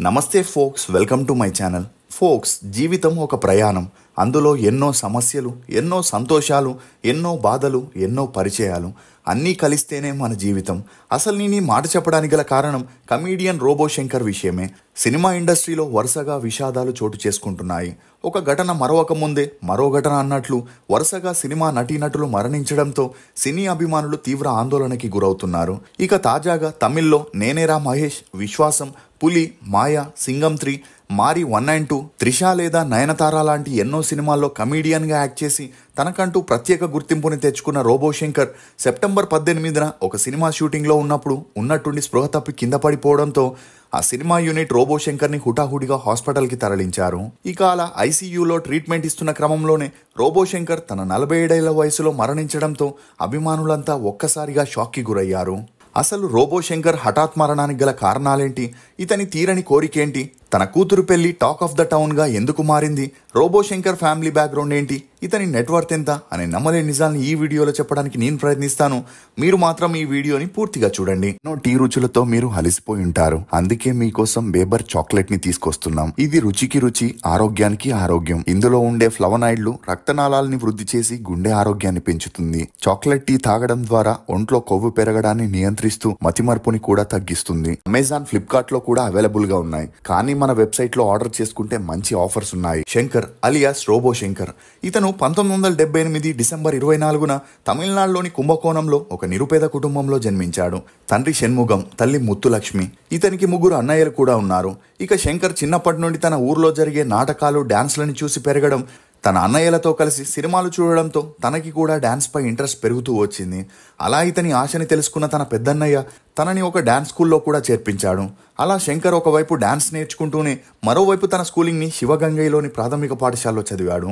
నమస్తే folks, welcome to my channel. Folks, జీవితం ఒక ప్రయాణం. అందులో ఎన్నో సమస్యలు, ఎన్నో సంతోషాలు, ఎన్నో బాధలు, ఎన్నో పరిచయాలు అన్నీ కలిస్తేనే మన జీవితం. అసలు నేను ఈ మాట చెప్పడానికి గల కారణం కమీడియన్ రోబో శంకర్ విషయమే. సినిమా ఇండస్ట్రీలో వరుసగా విషాదాలు చోటు చేసుకుంటున్నాయి. ఒక ఘటన మరొక ముందే మరో ఘటన అన్నట్లు వరుసగా సినిమా నటీనటులు మరణించడంతో సినీ అభిమానులు తీవ్ర ఆందోళనకి గురవుతున్నారు. ఇక తాజాగా తమిళ్లో నేనేరా మహేష్, విశ్వాసం, పులి, మాయ, సింగం 3, మారి 1 and 2, త్రిష లేదా నయనతార లాంటి ఎన్నో సినిమాల్లో కమీడియన్గా యాక్ట్ చేసి తనకంటూ ప్రత్యేక గుర్తింపుని తెచ్చుకున్న రోబో శంకర్ సెప్టెంబర్ 18న ఒక సినిమా షూటింగ్లో ఉన్నప్పుడు ఉన్నట్టుండి స్పృహ తప్పి కింద పడిపోవడంతో ఆ సినిమా యూనిట్ రోబో శంకర్ని హుటాహుటిగా హాస్పిటల్కి తరలించారు. ఇక అలా ఐసీయూలో ట్రీట్మెంట్ ఇస్తున్న క్రమంలోనే రోబో శంకర్ తన 47 ఏళ్ల వయసులో మరణించడంతో అభిమానులంతా ఒక్కసారిగా షాక్కి గురయ్యారు. అసలు రోబో శంకర్ హఠాత్ మరణానికి గల కారణాలేంటి? ఇతని తీరని కోరికేంటి? తన కూతురు పెళ్లి టాక్ ఆఫ్ ద టౌన్గా ఎందుకు మారింది? రోబో శంకర్ ఫ్యామిలీ బ్యాక్గ్రౌండ్ ఏంటి? ఇతని నెట్వర్త్ ఎంత అనే నమ్మలేని నిజాన్ని ఈ వీడియోలో చెప్పడానికి నేను ప్రయత్నిస్తాను. మీరు మాత్రం ఈ వీడియోని పూర్తిగా చూడండి. ఎన్నో టీ రుచులతో మీరు అలసిపోయి ఉంటారు. అందుకే మీకోసం బేబర్ చాక్లెట్ ని తీసుకొస్తున్నాం. ఇది రుచికి రుచి, ఆరోగ్యానికి ఆరోగ్యం. ఇందులో ఉండే ఫ్లవనాయిడ్లు రక్తనాళాలని వృద్ధి చేసి గుండె ఆరోగ్యాన్ని పెంచుతుంది. చాక్లెట్ టీ తాగడం ద్వారా ఒంట్లో కొవ్వు పెరగడాన్ని నియంత్రిస్తూ మతిమరుపుని కూడా తగ్గిస్తుంది. అమెజాన్, ఫ్లిప్కార్ట్ లో కూడా అవైలబుల్ గా ఉన్నాయి. కానీ మన వెబ్సైట్ లో ఆర్డర్ చేసుకుంటే మంచి ఆఫర్స్ ఉన్నాయి. Shankar alias Robo Shankar. ఇతను 1978 డిసెంబర్ 24న తమిళనాడులోని కుంభకోణంలో ఒక నిరుపేద కుటుంబంలో జన్మించాడు. తండ్రి షణ్ముగం, తల్లి ముత్తులక్ష్మి. ఇతనికి 3 అన్నయ్యలు కూడా ఉన్నారు. ఇక శంకర్ చిన్నప్పటి నుండి తన ఊర్లో జరిగే నాటకాలు, డాన్స్లను చూసి పెరగడం, తన అన్నయ్యలతో కలిసి సినిమాలు చూడడంతో తనకి కూడా డాన్స్ పై ఇంట్రెస్ట్ పెరుగుతూ వచ్చింది. అలా ఇతని ఆశని తెలుసుకున్న తన పెద్దన్నయ్య తనని ఒక డాన్స్ స్కూల్లో కూడా చేర్పించాడు. అలా శంకర్ ఒకవైపు డాన్స్ నేర్చుకుంటూనే మరోవైపు తన స్కూలింగ్ని శివగంగైలోని ప్రాథమిక పాఠశాలలో చదివాడు.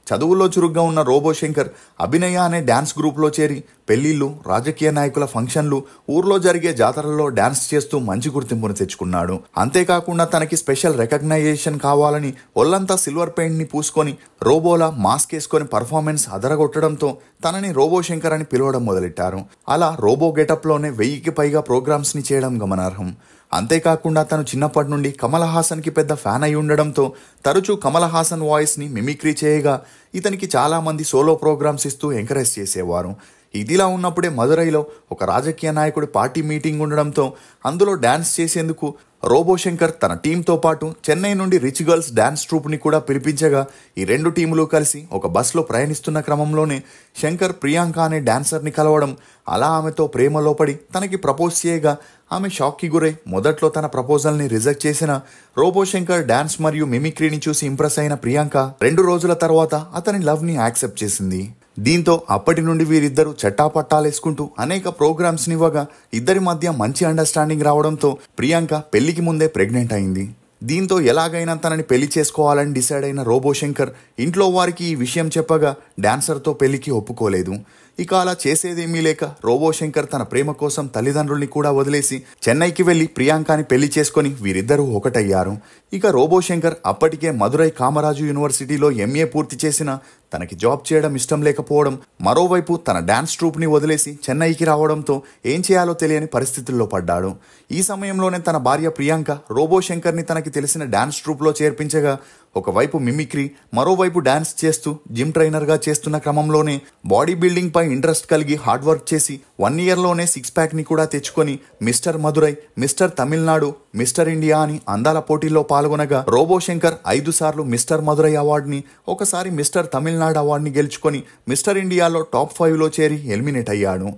చదువుల్లో చురుగ్గా ఉన్న రోబో శంకర్ అభినయ అనే డాన్స్ గ్రూప్లో చేరి పెళ్లిళ్ళు, రాజకీయ నాయకుల ఫంక్షన్లు, ఊర్లో జరిగే జాతరల్లో డాన్స్ చేస్తూ మంచి గుర్తింపును తెచ్చుకున్నాడు. అంతేకాకుండా తనకి స్పెషల్ రికగ్నైజేషన్ కావాలని ఒళ్ళంతా సిల్వర్ పెయింట్ ని పూసుకొని రోబోలా మాస్క్ వేసుకొని పర్ఫార్మెన్స్ అదరగొట్టడంతో తనని రోబో శంకర్ అని పిలవడం మొదలెట్టారు. అలా రోబో గెటప్లోనే 1000కి పైగా ప్రోగ్రామ్స్ ని చేయడం గమనార్హం. అంతేకాకుండా తను చిన్నప్పటి నుండి కమల్ హాసన్కి పెద్ద ఫ్యాన్ అయి ఉండడంతో తరచూ కమల్ హాసన్ వాయిస్ని మిమిక్రీ చేయగా ఇతనికి చాలామంది సోలో ప్రోగ్రామ్స్ ఇస్తూ ఎంకరేజ్ చేసేవారు. ఇదిలా ఉన్నప్పుడే మదురైలో ఒక రాజకీయ నాయకుడి పార్టీ మీటింగ్ ఉండడంతో అందులో డాన్స్ చేసేందుకు రోబో శంకర్ తన టీంతో పాటు చెన్నై నుండి రిచ్ గర్ల్స్ డాన్స్ ట్రూప్ని కూడా పిలిపించగా ఈ 2 టీములు కలిసి ఒక బస్లో ప్రయాణిస్తున్న క్రమంలోనే శంకర్ ప్రియాంక అనే డాన్సర్ని కలవడం, అలా ఆమెతో ప్రేమలో పడి తనకి ప్రపోజ్ చేయగా ఆమె షాక్కి గురై మొదట్లో తన ప్రపోజల్ని రిజెక్ట్ చేసిన రోబో శంకర్ డాన్స్ మరియు మిమిక్రీని చూసి ఇంప్రెస్ అయిన ప్రియాంక 2 రోజుల తర్వాత అతని లవ్ని యాక్సెప్ట్ చేసింది. దీంతో అప్పటి నుండి వీరిద్దరూ చట్టాపట్టాలేసుకుంటూ అనేక ప్రోగ్రామ్స్ నివ్వగా ఇద్దరి మధ్య మంచి అండర్స్టాండింగ్ రావడంతో ప్రియాంక పెళ్లికి ముందే ప్రెగ్నెంట్ అయింది. దీంతో ఎలాగైనా తనని పెళ్లి చేసుకోవాలని డిసైడ్ అయిన రోబో శంకర్ ఇంట్లో వారికి ఈ విషయం చెప్పగా డాన్సర్తో పెళ్లికి ఒప్పుకోలేదు. ఇక అలా చేసేదేమీ లేక రోబో శంకర్ తన ప్రేమ కోసం తల్లిదండ్రుల్ని కూడా వదిలేసి చెన్నైకి వెళ్లి ప్రియాంకని పెళ్లి చేసుకుని వీరిద్దరూ ఒకటయ్యారు. ఇక రోబో శంకర్ అప్పటికే మదురై కామరాజు యూనివర్సిటీలో ఎంఏ పూర్తి చేసిన తనకి జాబ్ చేయడం ఇష్టం లేకపోవడం, మరోవైపు తన డాన్స్ ట్రూప్ని వదిలేసి చెన్నైకి రావడంతో ఏం చేయాలో తెలియని పరిస్థితుల్లో పడ్డాడు. ఈ సమయంలోనే తన భార్య ప్రియాంక రోబో శంకర్ని తనకి తెలిసిన డాన్స్ ట్రూప్లో చేర్పించగా ఒకవైపు మిమిక్రీ, మరోవైపు డాన్స్ చేస్తూ జిమ్ ట్రైనర్గా చేస్తున్న క్రమంలోనే బాడీ బిల్డింగ్ పై ఇంట్రెస్ట్ కలిగి హార్డ్ వర్క్ చేసి 1 yearలోనే 6 pack ని కూడా తెచ్చుకొని mister Madurai, mister Tamil Nadu, mister India అని అందాల పోటీల్లో పాల్గొనగా రోబో శంకర్ 5 సార్లు మిస్టర్ మదురై అవార్డుని, ఒకసారి మిస్టర్ తమిళనాడు అవార్డుని గెలుచుకొని మిస్టర్ ఇండియాలో టాప్ 5లో చేరి ఎలిమినేట్ అయ్యాడు.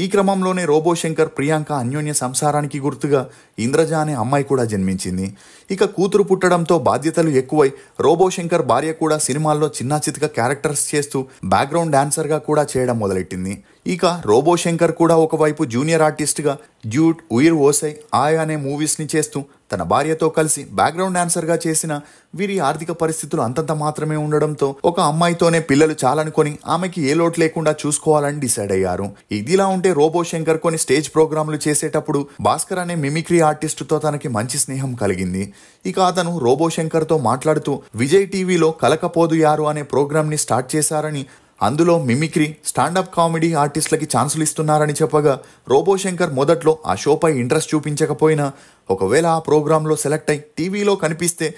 ఈ క్రమంలోనే రోబో శంకర్ ప్రియాంక అన్యోన్య సంసారానికి గుర్తుగా ఇంద్రజ అనే అమ్మాయి కూడా జన్మించింది. ఇక కూతురు పుట్టడంతో బాధ్యతలు ఎక్కువై రోబో శంకర్ భార్య కూడా సినిమాల్లో చిన్న చితక క్యారెక్టర్స్ చేస్తూ బ్యాక్గ్రౌండ్ డాన్సర్గా కూడా చేయడం మొదలెట్టింది. ఇక రోబో శంకర్ కూడా ఒకవైపు జూనియర్ ఆర్టిస్ట్గా డ్యూట్, ఉయిర్ ఓసై, ఆయ్ అనే మూవీస్ని చేస్తూ తన భార్యతో కలిసి బ్యాక్గ్రౌండ్ డాన్సర్గా చేసిన వీరి ఆర్థిక పరిస్థితులు అంతంత మాత్రమే ఉండడంతో ఒక అమ్మాయితోనే పిల్లలు చాలనుకొని ఆమెకి ఏ లోటు లేకుండా చూసుకోవాలని డిసైడ్ అయ్యారు. ఇదిలా ఉంటే రోబో శంకర్ కొన్ని స్టేజ్ ప్రోగ్రాంలు చేసేటప్పుడు భాస్కర్ అనే మిమిక్రీ ఆర్టిస్టుతో తనకి మంచి స్నేహం కలిగింది. ఇక అతను రోబో శంకర్తో మాట్లాడుతూ విజయ్ టీవీలో కలకపోదు యారు అనే ప్రోగ్రాంని స్టార్ట్ చేశారని, అందులో మిమిక్రీ, స్టాండప్ కామెడీ ఆర్టిస్టులకి ఛాన్సులు ఇస్తున్నారని చెప్పగా రోబో శంకర్ మొదట్లో ఆ షోపై ఇంట్రెస్ట్ చూపించకపోయినా ఒకవేళ ఆ ప్రోగ్రాంలో సెలెక్ట్ అయి టీవీలో కనిపిస్తే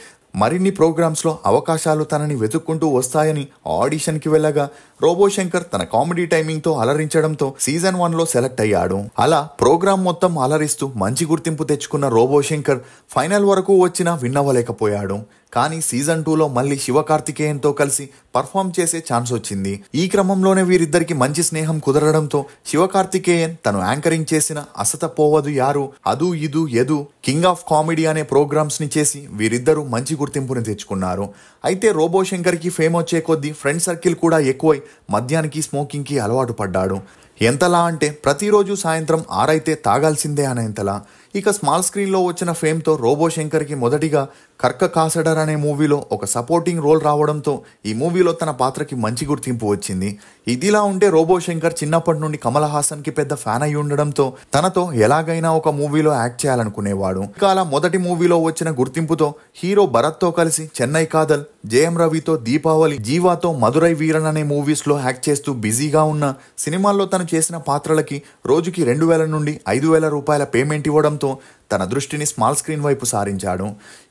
మరిన్ని ప్రోగ్రామ్స్లో అవకాశాలు తనని వెతుక్కుంటూ వస్తాయని ఆడిషన్కి వెళ్ళగా రోబో శంకర్ తన కామెడీ టైమింగ్తో అలరించడంతో సీజన్ 1లో సెలెక్ట్ అయ్యాడు. అలా ప్రోగ్రాం మొత్తం అలరిస్తూ మంచి గుర్తింపు తెచ్చుకున్న రోబో శంకర్ ఫైనల్ వరకు వచ్చినా విన్నవలేకపోయాడు. కానీ సీజన్ 2లో మళ్ళీ శివకార్తికేయన్తో కలిసి పర్ఫామ్ చేసే ఛాన్స్ వచ్చింది. ఈ క్రమంలోనే వీరిద్దరికి మంచి స్నేహం కుదరడంతో శివకార్తికేయన్ తను యాంకరింగ్ చేసిన అసత పోవదు యారు, అదు ఇదు ఎదు, కింగ్ ఆఫ్ కామెడీ అనే ప్రోగ్రామ్స్ ని చేసి వీరిద్దరూ మంచి గుర్తింపుని తెచ్చుకున్నారు. అయితే రోబో శంకర్కి ఫేమ్ వచ్చే కొద్దీ ఫ్రెండ్ సర్కిల్ కూడా ఎక్కువై మద్యానికి, స్మోకింగ్కి అలవాటు పడ్డాడు. ఎంతలా అంటే ప్రతిరోజు సాయంత్రం 6 అయితే తాగాల్సిందే అనేంతలా. ఇక స్మాల్ స్క్రీన్లో వచ్చిన ఫేమ్తో రోబో శంకర్కి మొదటిగా కర్క కాసడర్ అనే మూవీలో ఒక సపోర్టింగ్ రోల్ రావడంతో ఈ మూవీలో తన పాత్రకి మంచి గుర్తింపు వచ్చింది. ఇదిలా ఉంటే రోబో శంకర్ చిన్నప్పటి నుండి కమల్ హాసన్కి పెద్ద ఫ్యాన్ అయి ఉండడంతో తనతో ఎలాగైనా ఒక మూవీలో యాక్ట్ చేయాలనుకునేవాడు. ఇక అలా మొదటి మూవీలో వచ్చిన గుర్తింపుతో హీరో భరత్తో కలిసి చెన్నై కాదల్, జయం రవితో దీపావళి, జీవాతో మధురై వీరన్ అనే మూవీస్లో యాక్ట్ చేస్తూ బిజీగా ఉన్న సినిమాల్లో తను చేసిన పాత్రలకి రోజుకి 2,000 నుండి 5,000 రూపాయల పేమెంట్ ఇవ్వడంతో తన దృష్టిని స్మాల్ స్క్రీన్ వైపు సారించాడు.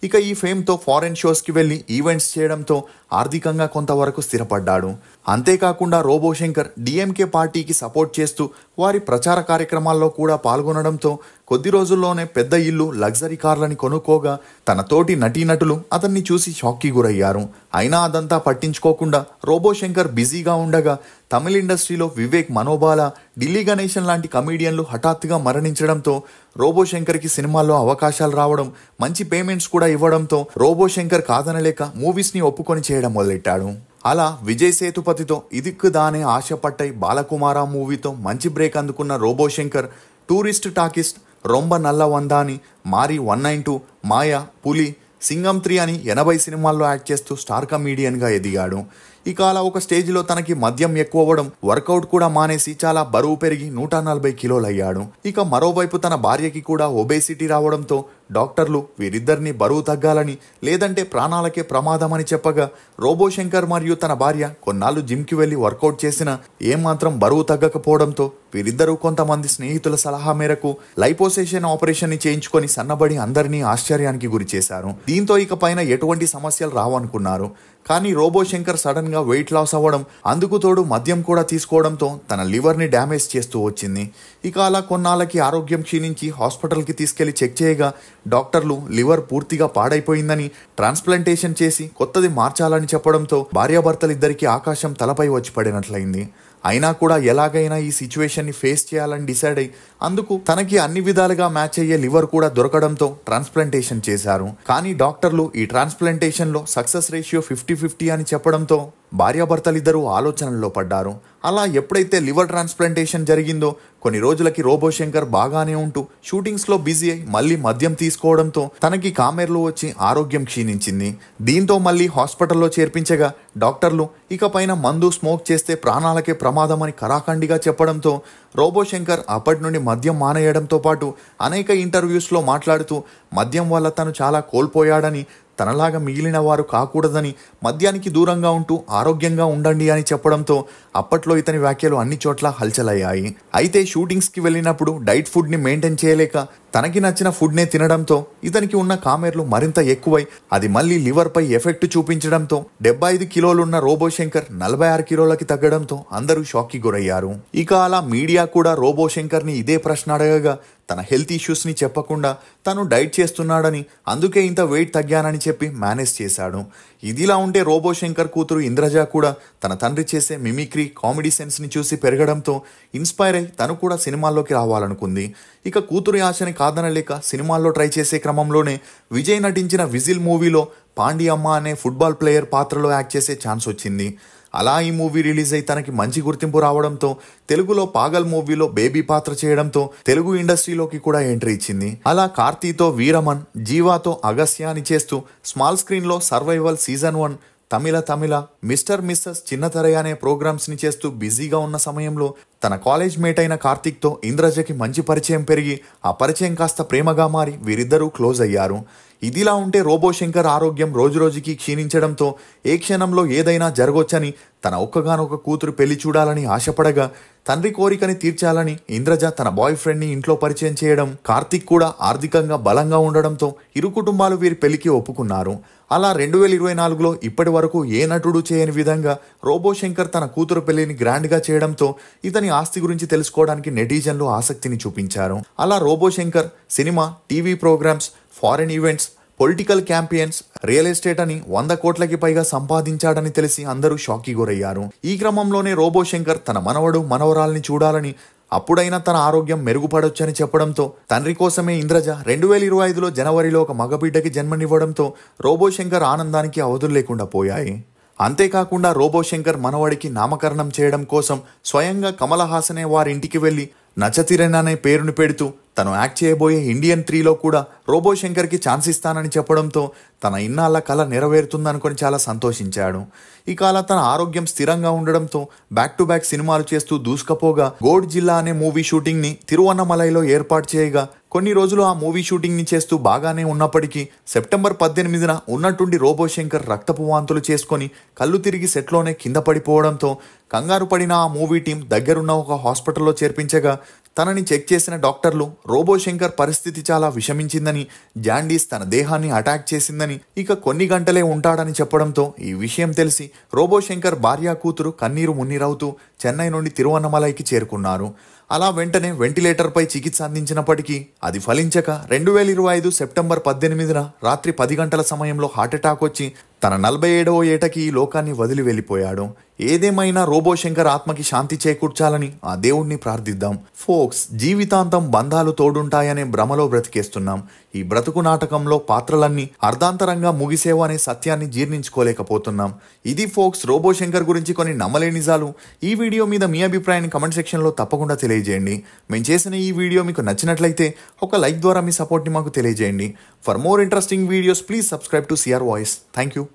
ఇక ఈ ఫేమ్తో ఫారెన్ షోస్కి వెళ్ళి ఈవెంట్స్ చేయడంతో ఆర్థికంగా కొంతవరకు స్థిరపడ్డాడు. అంతేకాకుండా రోబో శంకర్ డిఎంకే పార్టీకి సపోర్ట్ చేస్తూ వారి ప్రచార కార్యక్రమాల్లో కూడా పాల్గొనడంతో కొద్ది రోజుల్లోనే పెద్ద ఇల్లు, లగ్జరీ కార్లని కొనుక్కోగా తన తోటి నటీనటులు అతన్ని చూసి షాక్కి గురయ్యారు. అయినా అదంతా పట్టించుకోకుండా రోబో శంకర్ బిజీగా ఉండగా తమిళ ఇండస్ట్రీలో వివేక్ మనోబాల, ఢిల్లీ గణేశన్ లాంటి కమీడియన్లు హఠాత్తుగా మరణించడంతో రోబో శంకర్కి సినిమాల్లో అవకాశాలు రావడం, మంచి పేమెంట్స్ కూడా ఇవ్వడంతో రోబో శంకర్ కాదనలేక మూవీస్ని ఒప్పుకొని చేయడం మొదలెట్టాడు. అలా విజయ్ సేతుపతితో ఇదిక్కు దానే ఆశపట్టై బాలకుమార మూవీతో మంచి బ్రేక్ అందుకున్న రోబో శంకర్ టూరిస్ట్ టాకీస్ట్, రొంబ నల్ల వందాని, మారి 192, మాయా, పులి, సింగం 3 అని 80 సినిమాల్లో యాక్ట్ చేస్తూ స్టార్ కమీడియన్గా ఎదిగాడు. ఇక అలా ఒక స్టేజ్లో తనకి మద్యం ఎక్కువ అవ్వడం, వర్కౌట్ కూడా మానేసి చాలా బరువు పెరిగి 140 కిలోలు అయ్యాడు. ఇక మరోవైపు తన భార్యకి కూడా ఒబేసిటీ రావడంతో డాక్టర్లు వీరిద్దరిని బరువు తగ్గాలని, లేదంటే ప్రాణాలకే ప్రమాదమని చెప్పగా రోబో శంకర్ మరియు తన భార్య కొన్నాళ్ళు జిమ్కి వెళ్ళి వర్కౌట్ చేసినా ఏమాత్రం బరువు తగ్గకపోవడంతో వీరిద్దరూ కొంతమంది స్నేహితుల సలహా మేరకు లైపోసేషన్ ఆపరేషన్ని చేయించుకొని సన్నబడి అందరినీ ఆశ్చర్యానికి గురి చేశారు. దీంతో ఇక పైన ఎటువంటి సమస్యలు రావనుకున్నారు. కానీ రోబో శంకర్ సడన్ గా వెయిట్ లాస్ అవ్వడం, అందుకు తోడు మద్యం కూడా తీసుకోవడంతో తన లివర్ని డ్యామేజ్ చేస్తూ వచ్చింది. ఇక అలా కొన్నాళ్ళకి ఆరోగ్యం క్షీణించి హాస్పిటల్కి తీసుకెళ్లి చెక్ చేయగా డాక్టర్లు లివర్ పూర్తిగా పాడైపోయిందని, ట్రాన్స్ప్లాంటేషన్ చేసి కొత్తది మార్చాలని చెప్పడంతో భార్యాభర్తలిద్దరికీ ఆకాశం తలపై వచ్చి పడినట్లయింది. అయినా కూడా ఎలాగైనా ఈ సిచ్యువేషన్ని ఫేస్ చేయాలని డిసైడ్ అయ్యి అందుకు తనకి అన్ని విధాలుగా మ్యాచ్ అయ్యే లివర్ కూడా దొరకడంతో ట్రాన్స్ప్లాంటేషన్ చేశారు. కానీ డాక్టర్లు ఈ ట్రాన్స్ప్లాంటేషన్లో సక్సెస్ రేషియో 50-50 అని చెప్పడంతో భార్యాభర్తలిద్దరూ ఆలోచనల్లో పడ్డారు. అలా ఎప్పుడైతే లివర్ ట్రాన్స్ప్లాంటేషన్ జరిగిందో కొన్ని రోజులకి రోబో శంకర్ బాగానే ఉంటూ షూటింగ్స్లో బిజీ అయి మళ్ళీ మద్యం తీసుకోవడంతో తనకి కామెర్లు వచ్చి ఆరోగ్యం క్షీణించింది. దీంతో మళ్ళీ హాస్పిటల్లో చేర్పించగా డాక్టర్లు ఇక పైన మందు, స్మోక్ చేస్తే ప్రాణాలకే ప్రమాదమని కరాఖండిగా చెప్పడంతో రోబో శంకర్ అప్పటి నుండి మద్యం మానేయడంతో పాటు అనేక ఇంటర్వ్యూస్లో మాట్లాడుతూ మద్యం వల్ల తను చాలా కోల్పోయాడని, తనలాగా మిగిలిన వారు కాకూడదని, మద్యానికి దూరంగా ఉంటూ ఆరోగ్యంగా ఉండండి అని చెప్పడంతో అప్పట్లో ఇతని వ్యాఖ్యలు అన్ని చోట్ల హల్చలయ్యాయి. అయితే షూటింగ్స్కి వెళ్ళినప్పుడు డైట్ ఫుడ్ని మెయింటైన్ చేయలేక తనకి నచ్చిన ఫుడ్నే తినడంతో ఇతనికి ఉన్న కామెర్లు మరింత ఎక్కువై అది మళ్ళీ లివర్పై ఎఫెక్ట్ చూపించడంతో 75 కిలోలున్న రోబో శంకర్ 46 కిలోలకి తగ్గడంతో అందరూ షాక్కి గురయ్యారు. ఇక అలా మీడియా కూడా రోబో శంకర్ని ఇదే ప్రశ్న అడగగా తన హెల్త్ ఇష్యూస్ని చెప్పకుండా తను డైట్ చేస్తున్నాడని, అందుకే ఇంత వెయిట్ తగ్గానని చెప్పి మేనేజ్ చేశాడు. ఇదిలా ఉంటే రోబో శంకర్ కూతురు ఇంద్రజ కూడా తన తండ్రి చేసే మిమిక్రీ, కామెడీ సెన్స్ని చూసి పెరగడంతో ఇన్స్పైర్ అయి తను కూడా సినిమాల్లోకి రావాలనుకుంది. ఇక కూతురి ఆశని కాదనలేక సినిమాల్లో ట్రై చేసే క్రమంలోనే విజయ్ నటించిన విజిల్ మూవీలో పాండి అమ్మ అనే ఫుట్బాల్ ప్లేయర్ పాత్రలో యాక్ట్ చేసే ఛాన్స్ వచ్చింది. అలా ఈ మూవీ రిలీజ్ అయి తనకి మంచి గుర్తింపు రావడంతో తెలుగులో పాగల్ మూవీలో బేబీ పాత్ర చేయడంతో తెలుగు ఇండస్ట్రీలోకి కూడా ఎంట్రీ ఇచ్చింది. అలా కార్తీతో వీరమన్, జీవాతో అగస్య అని చేస్తూ స్మాల్ స్క్రీన్ లో సర్వైవల్ సీజన్ 1, తమిళ మిస్టర్ మిస్సెస్ చిన్నతరయ్య అనే ప్రోగ్రామ్స్ ని చేస్తూ బిజీగా ఉన్న సమయంలో తన కాలేజ్ మేట్ అయిన కార్తీక్తో ఇంద్రజకి మంచి పరిచయం పెరిగి ఆ పరిచయం కాస్త ప్రేమగా మారి వీరిద్దరూ క్లోజ్ అయ్యారు. ఇదిలా ఉంటే రోబోశంకర్ ఆరోగ్యం రోజురోజుకి క్షీణించడంతో ఏ క్షణంలో ఏదైనా జరగొచ్చని తన ఒక్కగానొక్క కూతురు పెళ్లి చూడాలని ఆశపడగా తండ్రి కోరికని తీర్చాలని ఇంద్రజ తన బాయ్ ఫ్రెండ్ ని ఇంట్లో పరిచయం చేయడం, కార్తీక్ కూడా ఆర్థికంగా బలంగా ఉండడంతో ఇరు కుటుంబాలు వీరి పెళ్లికి ఒప్పుకున్నారు. అలా 2024లో ఇప్పటి వరకు ఏ నటుడు చేయని విధంగా రోబోశంకర్ తన కూతురు పెళ్లిని గ్రాండ్ గా చేయడంతో ఇతని ఆస్తి గురించి తెలుసుకోవడానికి నెటిజన్లు ఆసక్తిని చూపించారు. అలా రోబోశంకర్ cinema, TV programmes, foreign events, political campaigns, real estate అని 100 కోట్లకి పైగా సంపాదించాడని తెలిసి అందరూ షాక్కి గురయ్యారు. ఈ క్రమంలోనే రోబోశంకర్ తన మనవరాల్ని చూడాలని, అప్పుడైనా తన ఆరోగ్యం మెరుగుపడొచ్చని చెప్పడంతో తండ్రి కోసమే ఇంద్రజ 2025లో జనవరిలో ఒక మగబిడ్డకి జన్మనివ్వడంతో రోబోశంకర్ ఆనందానికి అవధులు లేకుండా పోయాయి. అంతేకాకుండా రోబోశంకర్ మనవడికి నామకరణం చేయడం కోసం స్వయంగా కమల్ హాసనే వారి ఇంటికి వెళ్లి నచతిరన్ అనే పేరును పెడుతూ తను యాక్ట్ చేయబోయే ఇండియన్ 3లో కూడా రోబోశంకర్కి ఛాన్స్ ఇస్తానని చెప్పడంతో తన ఇన్నాళ్ళ కళ నెరవేరుతుందనుకొని చాలా సంతోషించాడు. ఇక అలా తన ఆరోగ్యం స్థిరంగా ఉండడంతో బ్యాక్ టు బ్యాక్ సినిమాలు చేస్తూ దూసుకపోగా గోడ్ జిల్లా అనే మూవీ షూటింగ్ ని తిరువన్నమలైలో ఏర్పాటు చేయగా కొన్ని రోజులు ఆ మూవీ షూటింగ్ ని చేస్తూ బాగానే ఉన్నప్పటికీ సెప్టెంబర్ 18న ఉన్నట్టుండి రోబోశంకర్ రక్తపు వాంతులు చేసుకొని కళ్ళు తిరిగి సెట్లోనే కింద పడిపోవడంతో కంగారు పడిన ఆ మూవీ టీం దగ్గరున్న ఒక హాస్పిటల్లో చేర్పించగా తనని చెక్ చేసిన డాక్టర్లు రోబోశంకర్ పరిస్థితి చాలా విషమించిందని, జాండీస్ తన దేహాన్ని అటాక్ చేసిందని, ఇక కొన్ని గంటలే ఉంటాడని చెప్పడంతో ఈ విషయం తెలిసి రోబోశంకర్ భార్య కూతురు కన్నీరు మున్నీరవుతూ చెన్నై నుండి తిరువన్నమలైకి చేరుకున్నారు. అలా వెంటనే వెంటిలేటర్పై చికిత్స అందించినప్పటికీ అది ఫలించక 2025 సెప్టెంబర్ 18న రాత్రి 10 గంటల సమయంలో హార్ట్అటాక్ వచ్చి తన 47వ ఏటకి ఈ లోకాన్ని వదిలి వెళ్ళిపోయాడు. ఏదేమైనా రోబోశంకర్ ఆత్మకి శాంతి చేకూర్చాలని ఆ దేవుణ్ణి ప్రార్థిద్దాం. ఫోక్స్, జీవితాంతం బంధాలు తోడుంటాయనే భ్రమలో బ్రతికేస్తున్నాం. ఈ బ్రతుకు నాటకంలో పాత్రలన్నీ అర్ధాంతరంగా ముగిసేవో అనే సత్యాన్ని జీర్ణించుకోలేకపోతున్నాం. ఇది ఫోక్స్ రోబోశంకర్ గురించి కొన్ని నమ్మలేని నిజాలు. ఈ వీడియో మీద మీ అభిప్రాయాన్ని కమెంట్ సెక్షన్లో తప్పకుండా తెలియజేయండి. మేము చేసిన ఈ వీడియో మీకు నచ్చినట్లయితే ఒక లైక్ ద్వారా మీ సపోర్ట్ని మాకు తెలియజేయండి. For more interesting videos please subscribe to CR voice. Thank you.